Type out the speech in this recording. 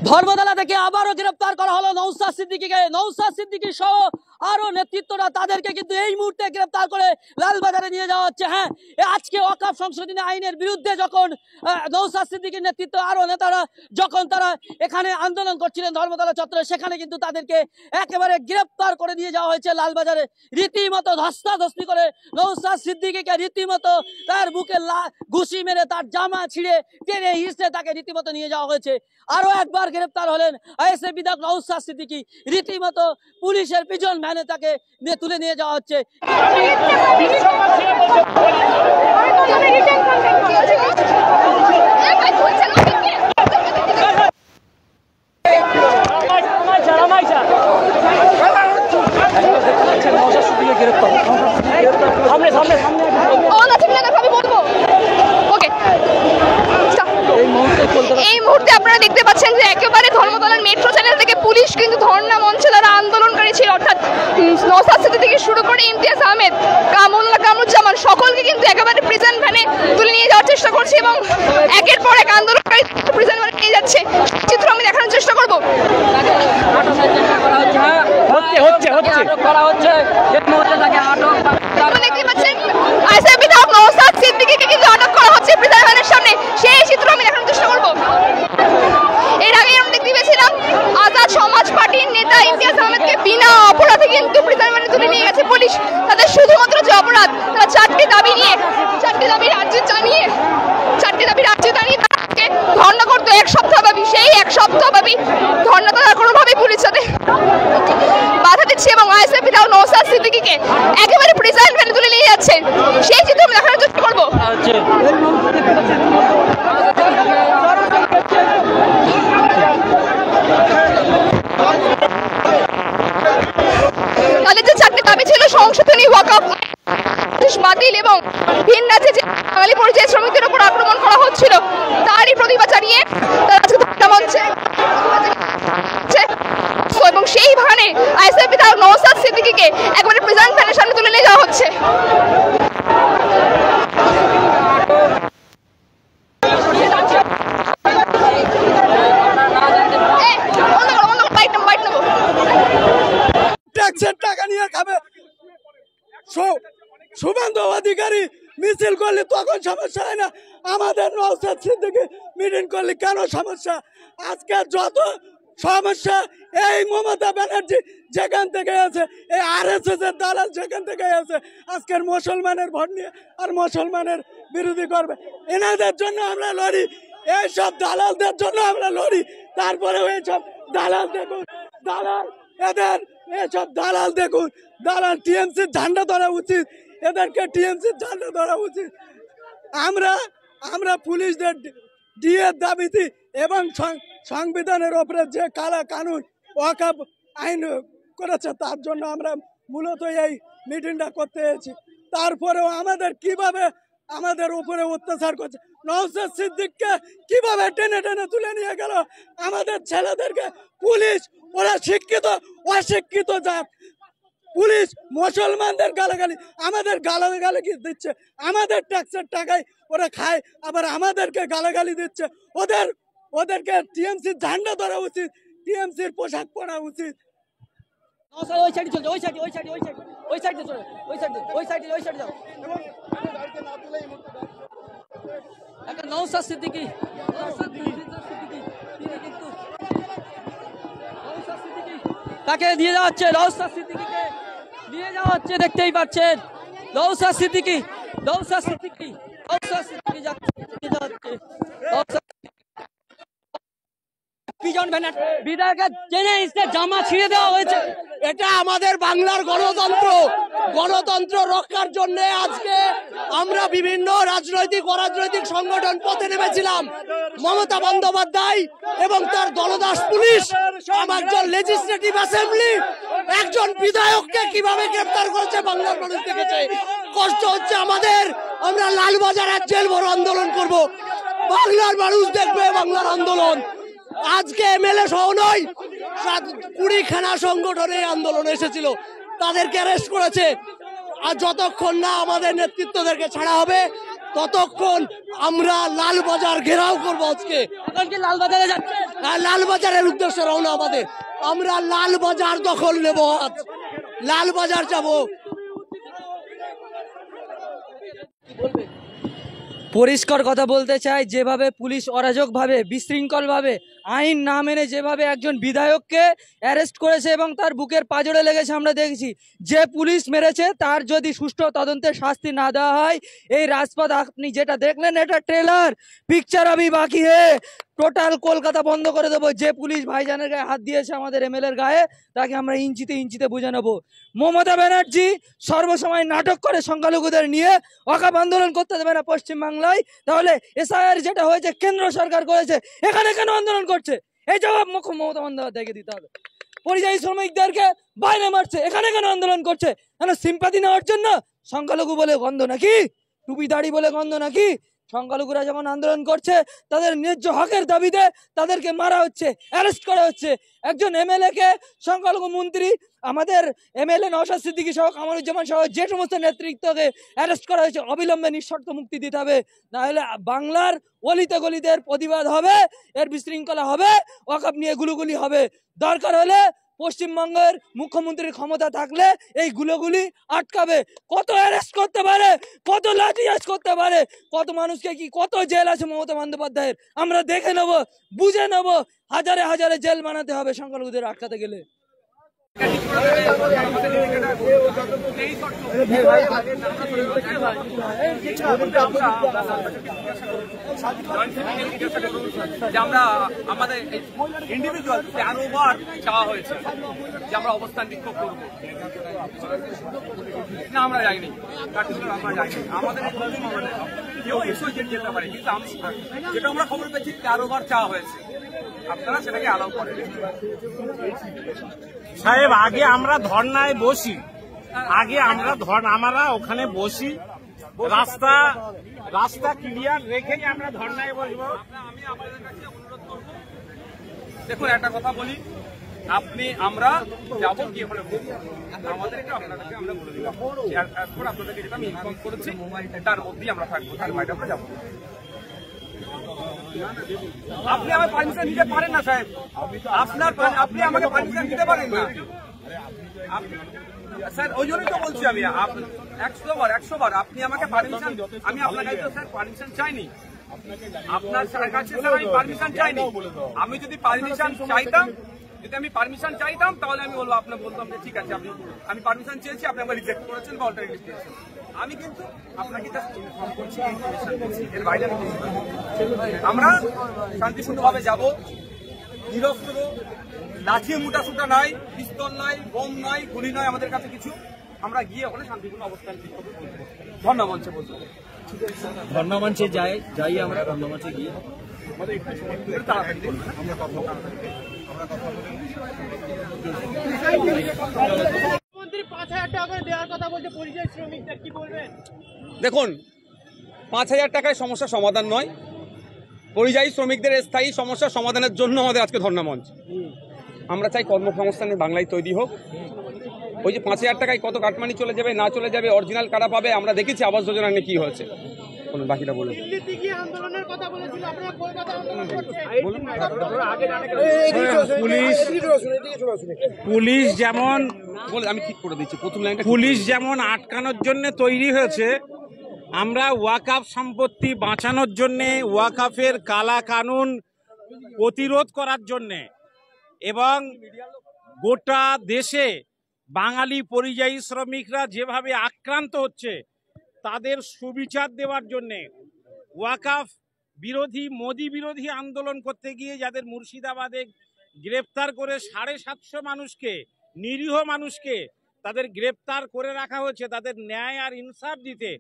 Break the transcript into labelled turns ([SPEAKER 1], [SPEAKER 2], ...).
[SPEAKER 1] ধর্মতলা থেকে আবারও গ্রেফতার করা হলো নওশাদ সিদ্দিকীকে। নওশাদ সিদ্দিকী সহ আরো নেতৃত্বরা তাদেরকে কিন্তু এই মুহূর্তে গ্রেফতার করে লালবাজারে নিয়ে যাওয়া হচ্ছে। হ্যাঁ, আজকে ওয়াকফ সংশোধনী আইনের বিরুদ্ধে যখন নওশাদ সিদ্দিকীর নেতৃত্ব আরো নেতারা যখন তারা এখানে আন্দোলন করছিলেন ধর্মতলা চত্বরে, সেখানে কিন্তু তাদেরকে একেবারে গ্রেফতার করে নিয়ে যাওয়া হয়েছে লালবাজারে। রীতিমতো ধস্তাধস্তি করে নওশাদ সিদ্দিকীকে রীতিমতো তার বুকে ঘুষি মেরে তার জামা ছিঁড়ে টেনে হিঁচড়ে তাকে রীতিমতো নিয়ে যাওয়া হয়েছে। আরো একবার গ্রেফতার হলেন আইএসএফ বিধায়ক নওশাদ সিদ্দিকী। রীতিমতো পুলিশের পিছন ভ্যানে তাকে তুলে নিয়ে যাওয়া হচ্ছে।
[SPEAKER 2] এই মুহূর্তে আপনারা দেখতে পাচ্ছেন যে একেবারে ধর্মতলার মেট্রো চ্যানেল থেকে পুলিশ কিন্তু ধর্ণা মঞ্চে যারা আন্দোলনকারী ছিল, অর্থাৎ নওশাদ সিদ্দিকী থেকে শুরু করে ইমতিয়াজ আহমেদ, কামরুজ্জামান, সকলকে কিন্তু একেবারে প্রিজন ভ্যানে তুলে নিয়ে যাওয়ার চেষ্টা করছে এবং একের পর এক আন্দোলনকারী প্রিজন ভ্যানে নিয়ে যাচ্ছে। চিত্র আমি দেখানোর চেষ্টা করবো। দেখতে পাচ্ছেন আইএসএফ বিধায়ক নওশাদ সিদ্দিকীকে কিন্তু আটক করা হচ্ছে প্রিজন ভ্যানের সামনে। সেই চিত্র আমি দেখানোর চেষ্টা করবো। এর আগে আমরা দেখতে পেয়েছিলাম আজাদ সমাজ পার্টির নেতা ইমতিয়াজ আহমেদকে বিনা অপরাধে কিন্তু প্রিজন ভ্যানে তুলে নিয়ে গেছে পুলিশ। তাদের শুধুমাত্র যে অপরাধ, তারা চারটি দাবি আর্জি জানিয়ে তাকে ধর্ণা করতো এক সপ্তাহ ব্যাপী। সেই এক সপ্তাহ ব্যাপী ধর্ণা তারা কোনোভাবেই পুলিশ সাথে বাধা দিচ্ছে এবং আইএসএফ বিধায়ক নওশাদ সিদ্দিকীকে একেবারে প্রিজন ভ্যানে তুলে নিয়ে যাচ্ছে। সেই চিত্র আমি দেখানোর চেষ্টা করবো। তাদের যে চারটি দাবি ছিল, সংশোধনী, ওয়াকফ বাতিল এবং ভিন রাজ্যে যে বাঙালি পরিযায়ী শ্রমিকদের উপর আক্রমণ করা হচ্ছিল তারই প্রতিবাদ জানিয়ে এবং সেই ভানে আইএসএফ বিধায়ক নওশাদ সিদ্দিকীকে একবারে প্রিজন ভ্যানের সামনে তুলে নিয়ে যাওয়া হচ্ছে।
[SPEAKER 3] টাকা নিয়ে খাবে শুভেন্দু অধিকারী মিছিল করলে তখন সমস্যা হয় না, আমাদের নওশাদ সিদ্দিকী মিটিং করলে কেন সমস্যা? আজকে যত সমস্যা এই মমতা ব্যানার্জি যেখান থেকে আছে, এই আরএসএস এর দালাল যেখান থেকে আছে, আজকের মুসলমানের ভোট নিয়ে আর মুসলমানের বিরোধী করবে, এনাদের জন্য আমরা লড়ি, এইসব দালালদের জন্য আমরা লড়ি। তারপরেও এইসব দালাল দেখুন, দালাল এদের এইসব দালাল দেখুন, দালাল টিএমসির ঝান্ডা ধরা উচিত, এদেরকে টিএমসির ঝান্ডা ধরা উচিত। আমরা পুলিশদের ডিএর দাবিতে এবং সংবিধানের ওপরে যে কালা কানুন ওয়াকফ আইন করেছে তার জন্য আমরা মূলত এই মিটিংটা করতে এসেছি। তারপরেও আমাদের কিভাবে আমাদের উপরে অত্যাচার করছে, নওশাদ সিদ্দিকীকে কিভাবে টেনে টেনে তুলে নিয়ে গেল আমাদের ছেলেদেরকে পুলিশ। ওরা শিক্ষিত অশিক্ষিত জাত, পুলিশ মুসলমানদের গালাগালি, আমাদের গালাগালি দিচ্ছে, আমাদের ট্যাক্সের টাকায় ওরা খায়, আবার আমাদেরকে গালাগালি দিচ্ছে। ওদেরকে টিএমসির ঝান্ডা ধরা উচিত, টিএমসির পোশাক পরা উচিত।
[SPEAKER 1] নওশাদ সিদ্দিকী তাকে নিয়ে যাওয়া হচ্ছে, নওশাদ সিদ্দিকীকে নিয়ে যাওয়া হচ্ছে, দেখতেই পাচ্ছেন নওশাদ সিদ্দিকী বিধায়কের টেনে হিঁচড়ে জামা ছিঁড়ে দেওয়া হয়েছে।
[SPEAKER 4] এটা আমাদের বাংলার গণতন্ত্র রক্ষার জন্য আজকে আমরা বিভিন্ন রাজনৈতিক অরাজনৈতিক সংগঠন পথে নেমেছিলাম। মমতা বন্দ্যোপাধ্যায় এবং তার দলদাস পুলিশ একজন লেজিসলেটিভ অ্যাসেম্বলি, একজন বিধায়ককে কিভাবে গ্রেফতার করেছে বাংলার মানুষ দেখেছে। কষ্ট হচ্ছে আমাদের, আমরা লালবাজারের জেল ভরো আন্দোলন করব, বাংলার মানুষ দেখবে বাংলার আন্দোলন। আজকে এমএলএ সহ নয়, 20খানা সংগঠনে আন্দোলন এসেছিল, তাদেরকে অ্যারেস্ট করেছে। আর যতক্ষণ না আমাদের নেতৃত্বদেরকে ছাড়া হবে ততক্ষণ আমরা লালবাজার ঘেরাও করবো আজকে।
[SPEAKER 1] এখন কি লালবাজারে যাচ্ছে?
[SPEAKER 4] লালবাজারের উদ্দেশ্যে রওনা আমাদের, আমরা লালবাজার দখল নেব, আজ লালবাজার যাব।
[SPEAKER 1] পরিষ্কার কথা বলতে চাই, যেভাবে পুলিশ অরাজকভাবে বিশৃঙ্খলভাবে আইন না মেনে যেভাবে একজন বিধায়ককে অ্যারেস্ট করেছে এবং তার বুকের পাঁজরে লেগেছে আমরা দেখেছি, যে পুলিশ মেরেছে তার যদি সুষ্ঠু তদন্তে শাস্তি না দেওয়া হয়, এই রাজপথ আপনি যেটা দেখলেন এটা ট্রেলার, পিকচার আমি বাকি হে, টোটাল কলকাতা বন্ধ করে দেবো। যে পুলিশ ভাইজানের গায়ে হাত দিয়েছে আমাদের এমএলএর গায়ে, তাকে আমরা ইঞ্চিতে ইঞ্চিতে বুঝে নেবো। মমতা ব্যানার্জি সর্বসময় নাটক করে সংখ্যালঘুদের নিয়ে, ওয়াকফ আন্দোলন করতে দেবে না পশ্চিমবাংলায়, তাহলে এসআইআর যেটা হয়েছে কেন্দ্র সরকার করেছে, এখানে কেন আন্দোলন করছে? এই জবাব মুখ্য মমতা বন্দ্যোপাধ্যায়কে দিতে হবে। পরিযায়ী শ্রমিকদেরকে বাইরে মারছে, এখানে কেন আন্দোলন করছে? কেন সিম্পাতি নেওয়ার জন্য? সংখ্যালঘু বলে গন্ধ নাকি? টুপি দাড়ি বলে গন্ধ নাকি? সংখ্যালঘুরা যখন আন্দোলন করছে তাদের ন্যায্য হকের দাবিতে তাদেরকে মারা হচ্ছে, অ্যারেস্ট করা হচ্ছে। একজন এমএলএ কে সংখ্যালঘু মন্ত্রী আমাদের এমএলএ নওশাদ সিদ্দিকী সহ কামরুজ্জামান সহ যে সমস্ত নেতৃত্বকে অ্যারেস্ট করা হয়েছে, অবিলম্বে নিঃশর্ত মুক্তি দিতে হবে, না হলে বাংলার অলিতে গলিতে প্রতিবাদ হবে, এর বিশৃঙ্খলা হবে, ওয়াকফ নিয়ে গুলুগুলি হবে। দরকার হলে পশ্চিমবঙ্গের মুখ্যমন্ত্রীর ক্ষমতা থাকলে এই গুলোগুলি আটকাবে। কত অ্যারেস্ট করতে পারে, কত লাঠিচার্জ করতে পারে, কত মানুষকে কি কত জেল আছে মমতা বন্দ্যোপাধ্যায়ের, আমরা দেখে নেব, বুঝে নেব। হাজারে হাজারে জেল বানাতে হবে সংখ্যালঘুদের আটকাতে গেলে।
[SPEAKER 5] যে আমরা আমাদের ইন্ডিভিজুয়াল 13 বার চাওয়া হয়েছে যে আমরা অবস্থান বিক্ষোভ করবো, না আমরা যাইনি, আমরা যাইনি। আমাদের কেউ এসেও যেতে পারে, কিন্তু যেটা আমরা খবর পেয়েছি 13 বার চাওয়া হয়েছে, আপনারা সেটাকে অ্যালাউ করেন।
[SPEAKER 6] সাহেব, আগে আমরা ধর্নায় বসি, আমরা ওখানে বসি, রাস্তা ক্লিয়ার রেখেই আমরা ধর্নায় বসবো।
[SPEAKER 5] আমি আপনাদের কাছে অনুরোধ করব, দেখুন একটা কথা বলি, আমরা যাবো কি হলে আমাদেরকে আপনাদেরকে আমরা বলে দিলাম, আপনাদেরকে যেটা আমি ইনফর্ম করেছি তার মধ্যেই আমরা থাকবো, তার বাইরে আমরা যাবো। আপনি আমার পারমিশন দিতে পারেন না সাহেব, আপনি আমাকে পারমিশন দিতে পারেন না স্যার, ওই জন্যই তো বলছি আমি 100 বার আপনি আমাকে পারমিশন, আমি আপনার কাছে স্যার পারমিশন চাইনি, আপনার কাছে স্যার আমি পারমিশন চাইনি। আমি যদি পারমিশন চাইতাম তাহলে আমি বলবো, আপনার বলতাম যে ঠিক আছে আমি পারমিশন চেয়েছি, আপনি আমাকে রিজেক্ট করেছেন বা অল্টারনেটিভ দিয়েছেন। আমি কিন্তু আপনাকে জাস্ট ইনফর্ম করছি, এর বাইরে আমরা শান্তিপূর্ণভাবে যাব, নিরস্ত্র, লাঠি মুটাসুটা নাই, পিস্তল নাই, বোম নাই, গুলি নয় আমাদের কাছে কিছু, আমরা গিয়ে ওখানে শান্তিপূর্ণ অবস্থান বিক্ষোভ করবো। ধর্ণামঞ্চে বলবো,
[SPEAKER 1] ধর্ণামঞ্চে যাই আমরা ধর্ণামঞ্চে গিয়ে
[SPEAKER 5] তাড়াতাড়ি দেখুন, 5,000 টাকায় সমস্যার সমাধান নয়, পরিযায়ী শ্রমিকদের স্থায়ী সমস্যার সমাধানের জন্য আমাদের আজকে ধর্ণামঞ্চ। আমরা চাই কর্মসংস্থানের বাংলায় তৈরি হোক। ওই যে 5,000 টাকায় কত কাটমানি চলে যাবে না চলে যাবে, অরিজিনাল কারা পাবে, আমরা দেখেছি আবাস যোজনা নিয়ে কি হয়েছে। বলুন বাকিটা বলুন।
[SPEAKER 6] পুলিশ যেমন
[SPEAKER 5] আমি ঠিক করে দিচ্ছি, প্রথম লাইনটা
[SPEAKER 6] পুলিশ যেমন আটকানোর জন্য তৈরি হয়েছে, আমরা ওয়াকফ সম্পত্তি বাঁচানোর জন্য, ওয়াকফের কালা কানুন প্রতিরোধ করার জন্য এবং গোটা দেশে বাঙালি পরিযায়ী শ্রমিকরা যেভাবে আক্রান্ত হচ্ছে তাদের সুবিচার দেওয়ার জন্যে, ওয়াকফ বিরোধী মোদি বিরোধী আন্দোলন করতে গিয়ে যাদের মুর্শিদাবাদে গ্রেপ্তার করে 750 মানুষকে, নিরীহ মানুষকে তাদের গ্রেপ্তার করে রাখা হয়েছে, তাদের ন্যায় আর ইনসাফ দিতে